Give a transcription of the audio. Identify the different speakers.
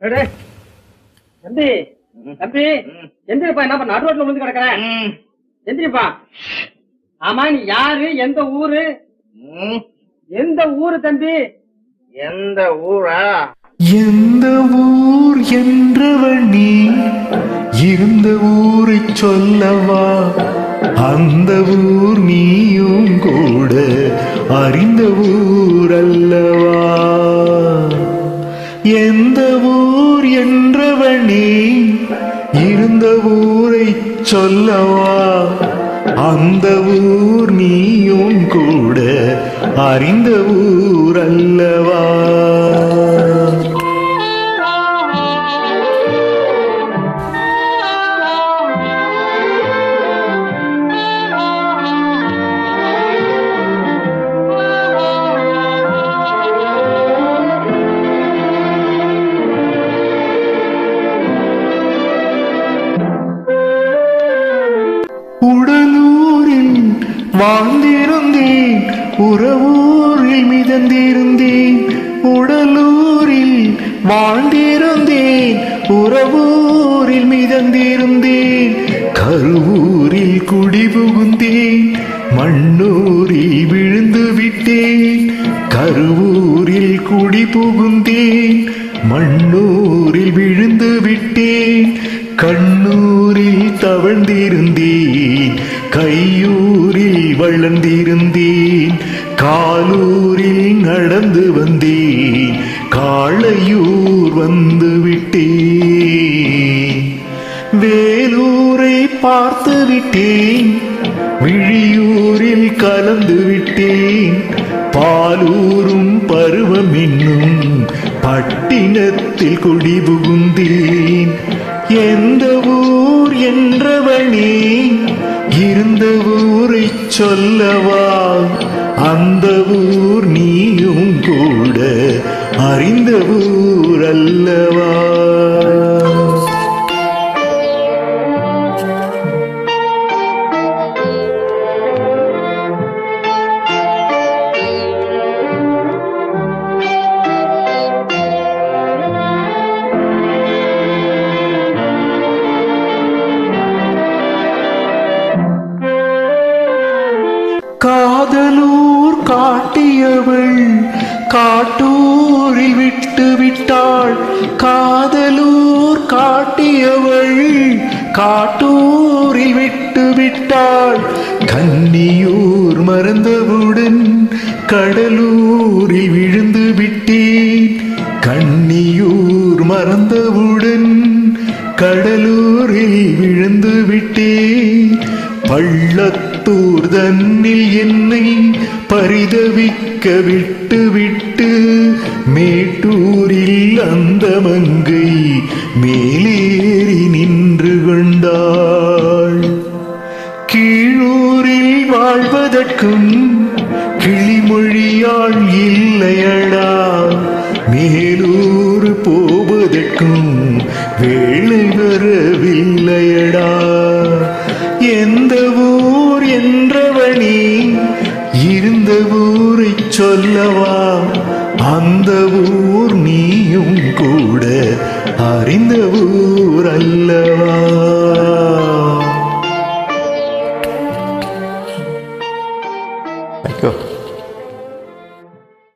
Speaker 1: தம்பி தம்பி எந்திரிப்பா, என்ன நடு ரோட்ல விழுந்து கிடக்குறேன், எந்திரிப்பா. ஆமா, நீ யாரு, எந்த ஊரு? எந்த ஊரு தம்பி?
Speaker 2: எந்த ஊரா?
Speaker 3: எந்த ஊர் என்றவன் நீ இருந்த ஊரை சொல்லவா? அந்த ஊர் நீயும் கூட அறிந்த ஊர் அல்லவா? எந்த ஊர் என்றவன் நீ இருந்த ஊரை சொல்லவா? அந்த ஊர் நீயும் கூட அறிந்த ஊர் அல்லவா? உடலூரில் வாழ்ந்திருந்தேன், உறவூரில் மிதந்திருந்தேன். உடலூரில் வாழ்ந்திருந்தேன், உறவூரில் மிதந்திருந்தேன். கருவூரில் குடிபுகுந்தேன், மண்ணூரில் விழுந்து விட்டேன். கருவூரில் குடிபுகுந்தேன், மண்ணூரில் விழுந்து விட்டேன். கண்ணூரில் தவழ்ந்திருந்தேன், கையூரில் வளர்ந்திருந்தேன். காலூரில் நடந்து வந்தேன், காளையூர் வந்து விட்டேன். வேலூரை பார்த்து விட்டேன், விழியூரில் கலந்து விட்டேன். பாலூரும் பருவம் என்னும் பட்டினத்தில் குடிபுகுந்தேன். எந்த ஊர் என்றவனே இருந்த ஊரை சொல்லவா? அந்த ஊர் நீயும் கூட அறிந்த ஊர் அல்லவா? காதலூர் காட்டியவள் காட்டூரில் விட்டு விட்டாள். காதலூர் காட்டியவள் காட்டூரில் விட்டு விட்டாள். கன்னியூர் மறந்தவுடன் கடலூரில் விழுந்து விட்டேன். கன்னியூர் மறந்தவுடன் கடலூரில் விழுந்து விட்டேன். பள்ளத்தூர் தன்னில் என்னை பரிதவிக்க விட்டு விட்டு மேட்டூரில் அந்த மங்கை மேலேறி நின்று கொண்டாள். கீழூரில் வாழ்வதற்கும் கிளிமொழியாள் இல்லையடா, மேலூர் போவதற்கும் வேளை வரவில்லையடா. எந்த ஊர் என்றவனே இருந்த ஊரை சொல்லவா? அந்த ஊர் நீயும் கூட அறிந்த ஊர் அல்லவா?